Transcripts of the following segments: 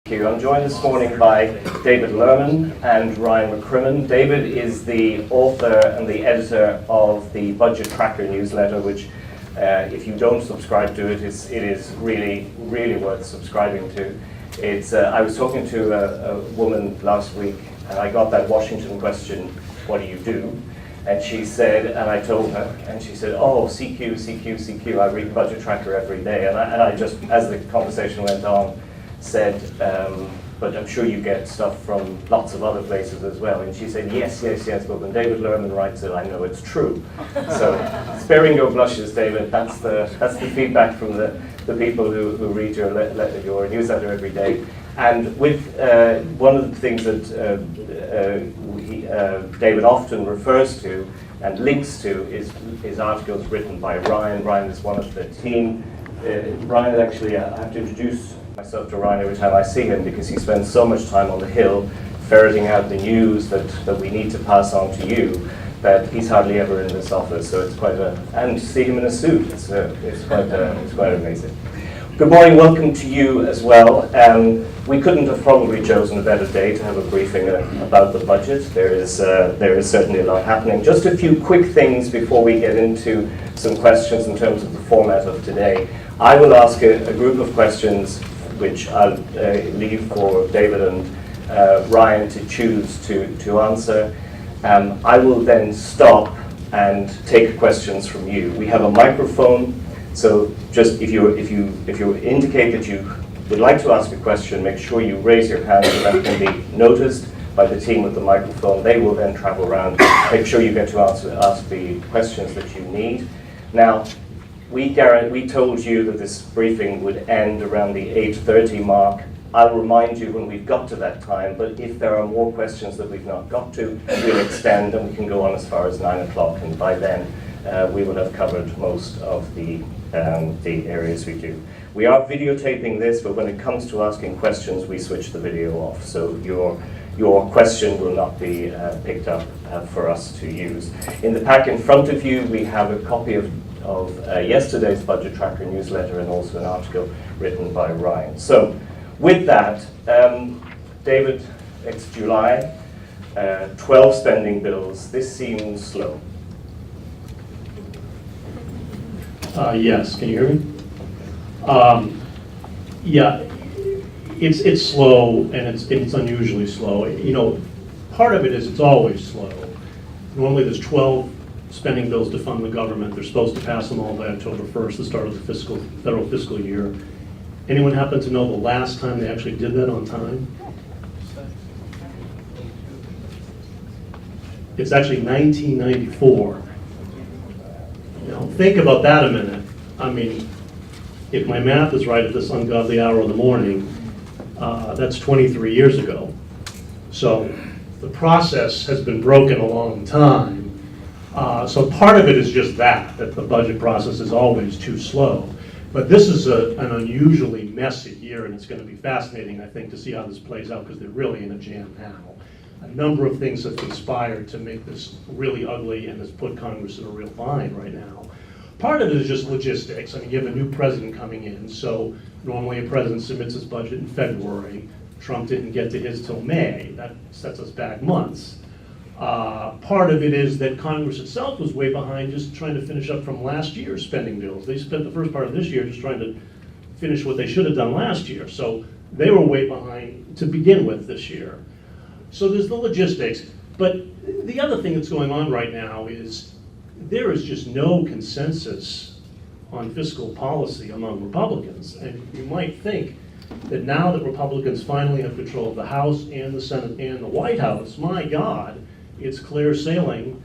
Thank you. I'm joined this morning by David Lerman and Ryan McCrimmon. David is the author and the editor of the Budget Tracker newsletter, which if you don't subscribe to it, it is really, really worth subscribing to. I was talking to a woman last week, and I got that Washington question, what do you do? And she said, and I told her, and she said, oh, CQ, CQ, CQ, I read Budget Tracker every day. And I just, as the conversation went on, said, but I'm sure you get stuff from lots of other places as well. And she said, yes, yes, yes, but when David Lerman writes it, I know it's true. So, sparing your blushes, David, that's the feedback from the people who read your newsletter every day. And with one of the things that David often refers to and links to is articles written by Ryan. Ryan is one of the team. Ryan, actually, I have to introduce myself to Ryan every time I see him because he spends so much time on the Hill ferreting out the news that we need to pass on to you that he's hardly ever in this office. So it's quite and to see him in a suit, it's quite amazing. Good morning, welcome to you as well. We couldn't have probably chosen a better day to have a briefing about the budget. There is certainly a lot happening. Just a few quick things before we get into some questions in terms of the format of today. I will ask a group of questions which I'll leave for David and Ryan to choose to answer. I will then stop and take questions from you. We have a microphone, so just if you indicate that you would like to ask a question, make sure you raise your hand so that can be noticed by the team with the microphone. They will then travel around, make sure you get to ask the questions that you need. Now, we told you that this briefing would end around the 8:30 mark. I'll remind you when we've got to that time, but if there are more questions that we've not got to, we'll extend and we can go on as far as 9 o'clock, and by then we will have covered most of the areas we do. We are videotaping this, but when it comes to asking questions, we switch the video off, so your question will not be picked up for us to use. In the pack in front of you, we have a copy of yesterday's Budget Tracker newsletter and also an article written by Ryan. So with that, David, it's July, 12 spending bills. This seems slow. Yes, can you hear me? Yeah, it's slow and it's unusually slow. You know, part of it is it's always slow. Normally there's 12 spending bills to fund the government. They're supposed to pass them all by October 1st, the start of the federal fiscal year. Anyone happen to know the last time they actually did that on time? It's actually 1994. Now, think about that a minute. I mean, if my math is right at this ungodly hour of the morning, that's 23 years ago. So the process has been broken a long time. So part of it is just that the budget process is always too slow. But this is an unusually messy year, and it's going to be fascinating, I think, to see how this plays out, because they're really in a jam now. A number of things have conspired to make this really ugly and has put Congress in a real bind right now. Part of it is just logistics. I mean, you have a new president coming in, so normally a president submits his budget in February. Trump didn't get to his till May. That sets us back months. Part of it is that Congress itself was way behind just trying to finish up from last year's spending bills. They spent the first part of this year just trying to finish what they should have done last year. So they were way behind to begin with this year. So there's the logistics. But the other thing that's going on right now is there is just no consensus on fiscal policy among Republicans. And you might think that now that Republicans finally have control of the House and the Senate and the White House, my God, it's clear sailing.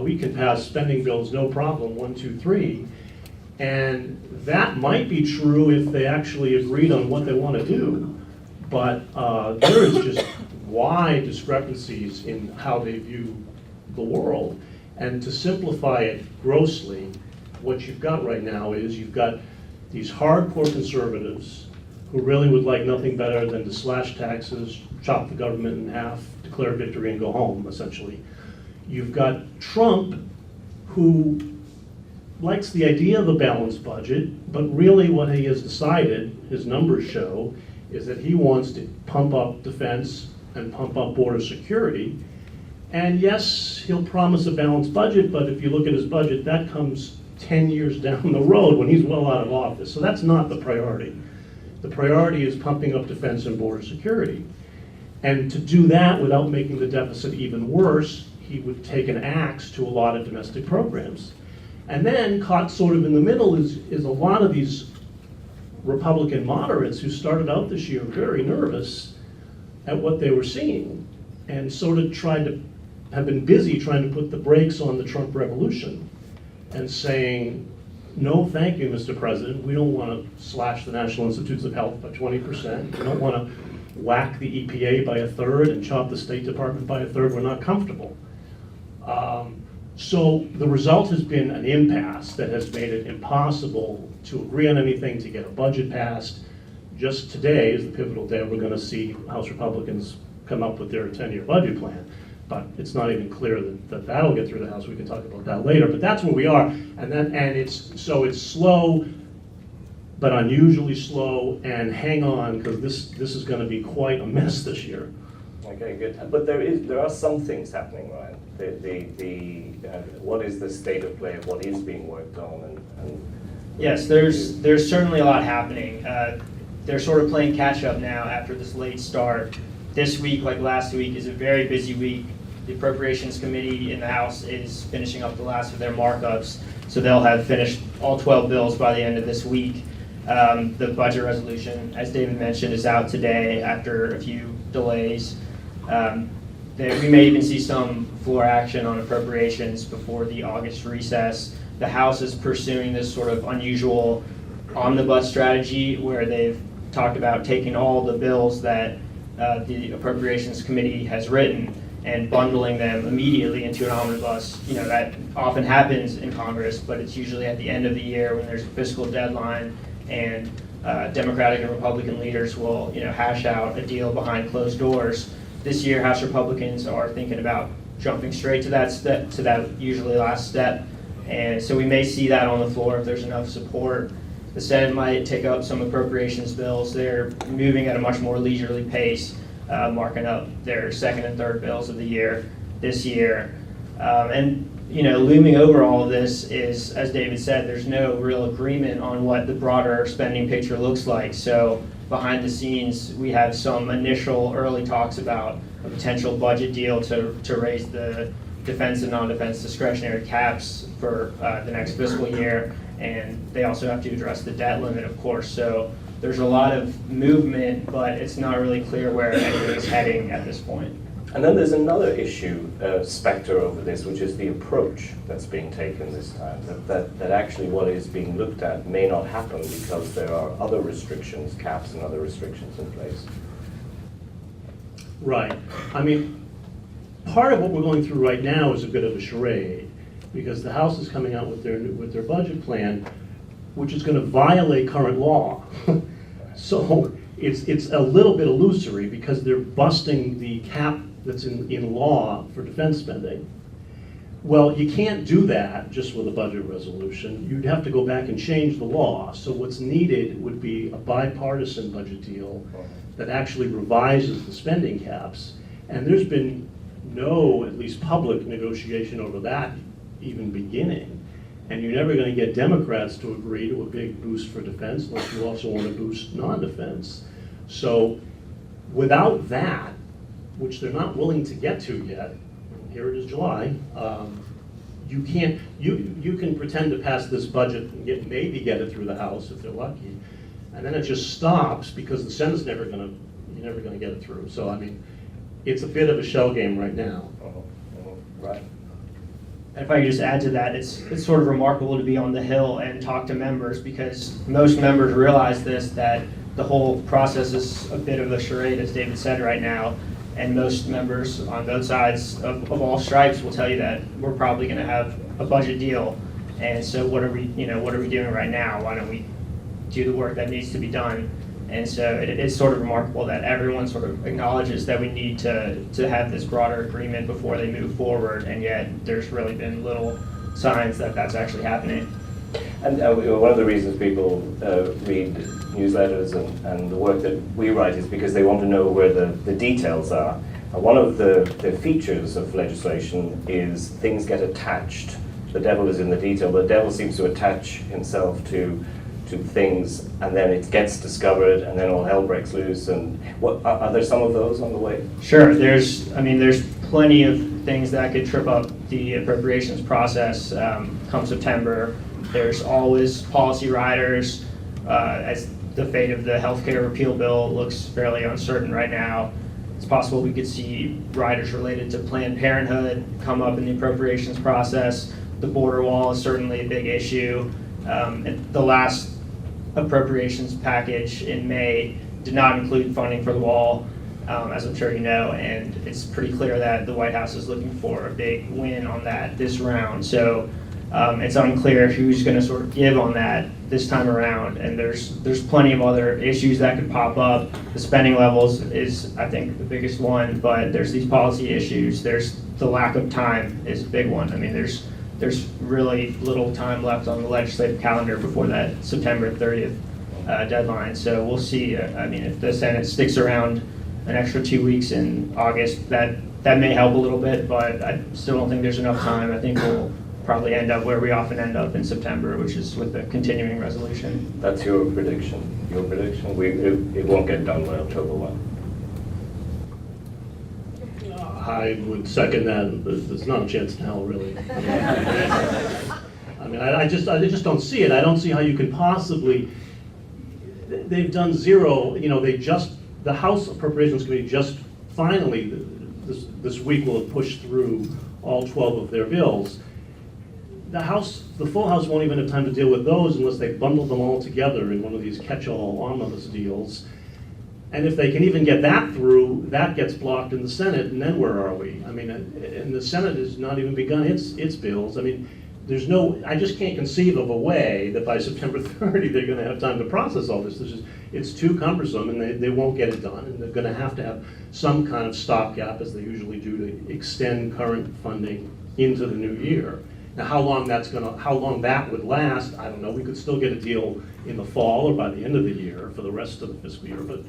We can pass spending bills no problem, 1, 2, 3. And that might be true if they actually agreed on what they want to do. But there is just wide discrepancies in how they view the world. And to simplify it grossly, what you've got right now is you've got these hardcore conservatives who really would like nothing better than to slash taxes, chop the government in half, declare victory, and go home, essentially. You've got Trump, who likes the idea of a balanced budget, but really what he has decided, his numbers show, is that he wants to pump up defense and pump up border security. And yes, he'll promise a balanced budget, but if you look at his budget, that comes 10 years down the road when he's well out of office. So that's not the priority. The priority is pumping up defense and border security. And to do that without making the deficit even worse, he would take an axe to a lot of domestic programs. And then caught sort of in the middle is a lot of these Republican moderates who started out this year very nervous at what they were seeing and sort of have been busy trying to put the brakes on the Trump revolution and saying, no, thank you, Mr. President. We don't want to slash the National Institutes of Health by 20%. We don't want to whack the EPA by 1/3 and chop the State Department by 1/3. We're not comfortable. So the result has been an impasse that has made it impossible to agree on anything, to get a budget passed. Just today is the pivotal day. We're going to see House Republicans come up with their 10-year budget plan. But it's not even clear that that'll get through the House. We can talk about that later. But that's where we are. And it's slow, but unusually slow. And hang on, because this is going to be quite a mess this year. Okay, good. But there are some things happening, Ryan. What is the state of play of what is being worked on? Yes, there's certainly a lot happening. They're sort of playing catch up now after this late start. This week, like last week, is a very busy week. The Appropriations Committee in the House is finishing up the last of their markups, so they'll have finished all 12 bills by the end of this week. The budget resolution, as David mentioned, is out today after a few delays. We may even see some floor action on appropriations before the August recess. The House is pursuing this sort of unusual omnibus strategy where they've talked about taking all the bills that the Appropriations Committee has written and bundling them immediately into an omnibus. You know, that often happens in Congress, but it's usually at the end of the year when there's a fiscal deadline and Democratic and Republican leaders will, hash out a deal behind closed doors. This year, House Republicans are thinking about jumping straight to that step, to that usually last step. And so we may see that on the floor if there's enough support. The Senate might take up some appropriations bills. They're moving at a much more leisurely pace, marking up their second and third bills of the year this year. Looming over all of this is, as David said, there's no real agreement on what the broader spending picture looks like. So behind the scenes, we have some initial early talks about a potential budget deal to raise the defense and non-defense discretionary caps for the next fiscal year. And they also have to address the debt limit, of course. So there's a lot of movement, but it's not really clear where anything is heading at this point. And then there's another issue, specter over this, which is the approach that's being taken this time. That actually what is being looked at may not happen because there are other restrictions, caps and other restrictions in place. Right. I mean, part of what we're going through right now is a bit of a charade because the House is coming out with their budget plan, which is going to violate current law. So it's a little bit illusory because they're busting the cap that's in law for defense spending. Well, you can't do that just with a budget resolution. You'd have to go back and change the law. So what's needed would be a bipartisan budget deal that actually revises the spending caps. And there's been no, at least public, negotiation over that even beginning. And you're never going to get Democrats to agree to a big boost for defense unless you also want to boost non-defense. So without that, which they're not willing to get to yet, here it is July, you can pretend to pass this budget and maybe get it through the House if they're lucky, and then it just stops because the Senate's you're never gonna get it through. So I mean, it's a bit of a shell game right now. Right. And if I could just add to that, it's sort of remarkable to be on the Hill and talk to members because most members realize that the whole process is a bit of a charade, as David said right now. And most members on both sides of all stripes will tell you that we're probably going to have a budget deal. And so what are we doing right now? Why don't we do the work that needs to be done? And so it's sort of remarkable that everyone sort of acknowledges that we need to have this broader agreement before they move forward, and yet there's really been little signs that that's actually happening. And one of the reasons people read newsletters and the work that we write is because they want to know where the details are. One of the features of legislation is things get attached. The devil is in the detail. The devil seems to attach himself to things, and then it gets discovered, and then all hell breaks loose. And what are there some of those on the way? Sure, there's plenty of things that could trip up the appropriations process come September. There's always policy riders, as the fate of the healthcare repeal bill looks fairly uncertain right now. It's possible we could see riders related to Planned Parenthood come up in the appropriations process. The border wall is certainly a big issue. And the last appropriations package in May did not include funding for the wall, as I'm sure you know, and it's pretty clear that the White House is looking for a big win on that this round. So it's unclear who's going to sort of give on that this time around, and there's plenty of other issues that could pop up. The spending levels is, I think, the biggest one, but there's these policy issues. There's the lack of time is a big one. I mean, there's really little time left on the legislative calendar before that September 30th deadline. So we'll see. I mean, if the Senate sticks around an extra 2 weeks in August, that may help a little bit, but I still don't think there's enough time. I think we'll probably end up where we often end up in September, which is with the continuing resolution. That's your prediction. Your prediction? It won't get done by October 1. I would second that. There's not a chance in hell, really. I mean, I just don't see it. I don't see how you can possibly. They've done zero. You know, the House Appropriations Committee just finally this week will have pushed through all 12 of their bills. The full House won't even have time to deal with those unless they bundle them all together in one of these catch-all omnibus deals. And if they can even get that through, that gets blocked in the Senate, and then where are we? I mean, and the Senate has not even begun its bills. I mean, I just can't conceive of a way that by September 30 they're going to have time to process all this. It's too cumbersome, and they won't get it done, and they're going to have some kind of stopgap, as they usually do, to extend current funding into the new year. Now, how long that would last, I don't know. We could still get a deal in the fall or by the end of the year for the rest of the fiscal year, but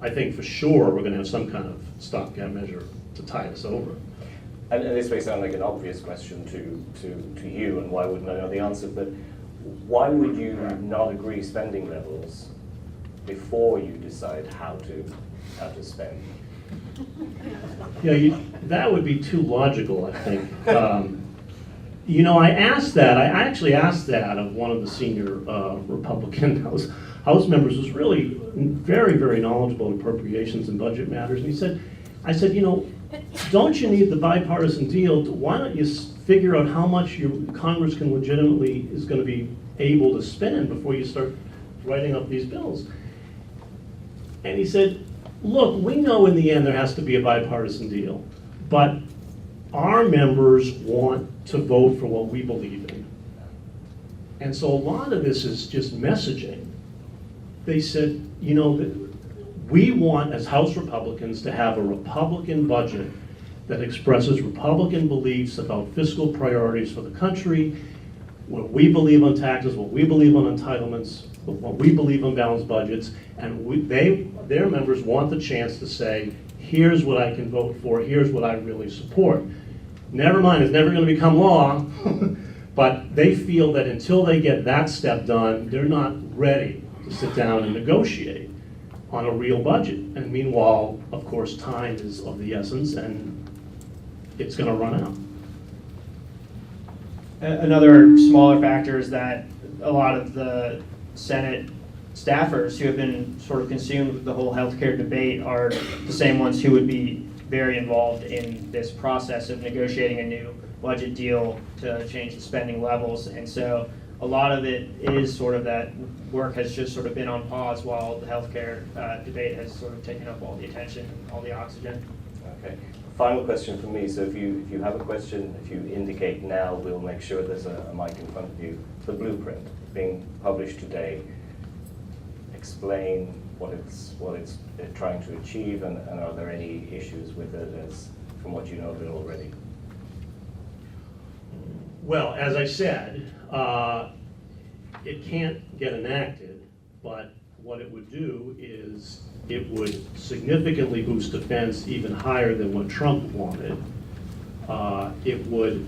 I think for sure we're going to have some kind of stopgap measure to tide us over. And this may sound like an obvious question to you, and why wouldn't I know the answer, but why would you not agree spending levels before you decide how to spend? Yeah, that would be too logical, I think. You know, I actually asked that of one of the senior Republican House members, who's really very, very knowledgeable in appropriations and budget matters. And I said, you know, don't you need the bipartisan deal? Why don't you figure out how much your Congress is going to be able to spend before you start writing up these bills? And he said, look, we know in the end there has to be a bipartisan deal, but our members want to vote for what we believe in. And so a lot of this is just messaging. They said, you know, we want, as House Republicans, to have a Republican budget that expresses Republican beliefs about fiscal priorities for the country, what we believe on taxes, what we believe on entitlements, what we believe on balanced budgets, and their members want the chance to say, here's what I can vote for, here's what I really support. Never mind, it's never going to become law, but they feel that until they get that step done, they're not ready to sit down and negotiate on a real budget. And meanwhile, of course, time is of the essence, and it's going to run out. Another smaller factor is that a lot of the Senate staffers who have been sort of consumed with the whole healthcare debate are the same ones who would be very involved in this process of negotiating a new budget deal to change the spending levels. And so a lot of it is sort of that work has just sort of been on pause while the healthcare debate has sort of taken up all the attention and all the oxygen. Okay. Final question from me. So if you have a question, if you indicate now, we'll make sure there's a mic in front of you. The blueprint being published today, explain what it's trying to achieve, and are there any issues with it from what you know of it already? Well, as I said, it can't get enacted, but what it would do is it would significantly boost defense even higher than what Trump wanted. It would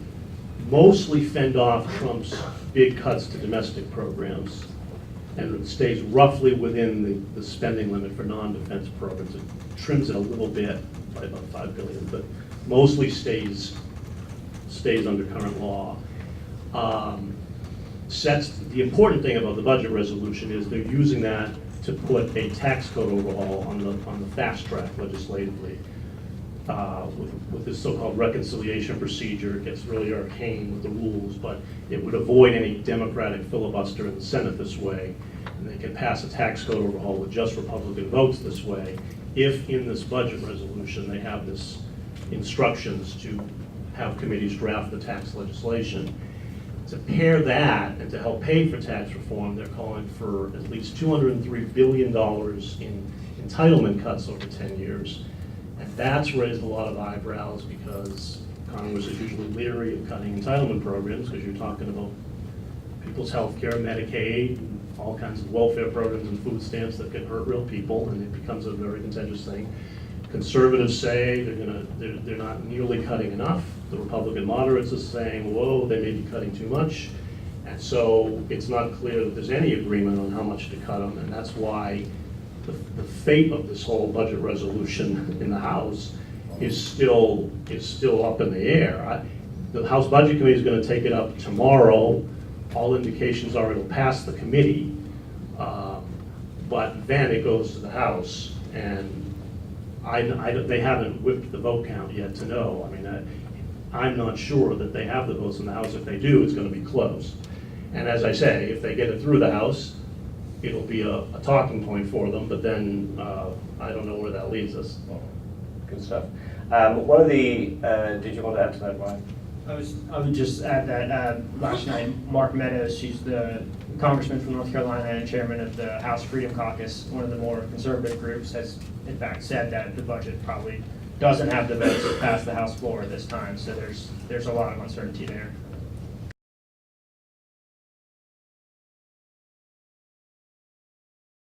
mostly fend off Trump's big cuts to domestic programs, and it stays roughly within the spending limit for non-defense programs. It trims it a little bit by about $5 billion, but mostly stays under current law. The important thing about the budget resolution is they're using that to put a tax code overhaul on the fast track legislatively. With this so-called reconciliation procedure, it gets really arcane with the rules, but it would avoid any Democratic filibuster in the Senate this way, and they can pass a tax code overhaul with just Republican votes this way, if in this budget resolution they have this instructions to have committees draft the tax legislation. To pair that and to help pay for tax reform, they're calling for at least $203 billion in entitlement cuts over 10 years. And that's raised a lot of eyebrows because Congress is usually leery of cutting entitlement programs because you're talking about people's health care, Medicaid, and all kinds of welfare programs and food stamps that can hurt real people, and it becomes a very contentious thing. Conservatives say they're not nearly cutting enough. The Republican moderates are saying, whoa, they may be cutting too much. And so it's not clear that there's any agreement on how much to cut them, and that's why the fate of this whole budget resolution in the House is still up in the air. The House Budget Committee is going to take it up tomorrow. All indications are it'll pass the committee, but then it goes to the House, and they haven't whipped the vote count yet to know. I mean, I'm not sure that they have the votes in the House. If they do, it's going to be close. And as I say, if they get it through the House, it'll be a talking point for them, but then I don't know where that leads us. Good stuff. One of the, did you want to add to that, Ryan? I would just add that last night, Mark Meadows, who's the congressman from North Carolina and chairman of the House Freedom Caucus, one of the more conservative groups, has in fact said that the budget probably doesn't have the votes to pass the House floor this time. So there's a lot of uncertainty there.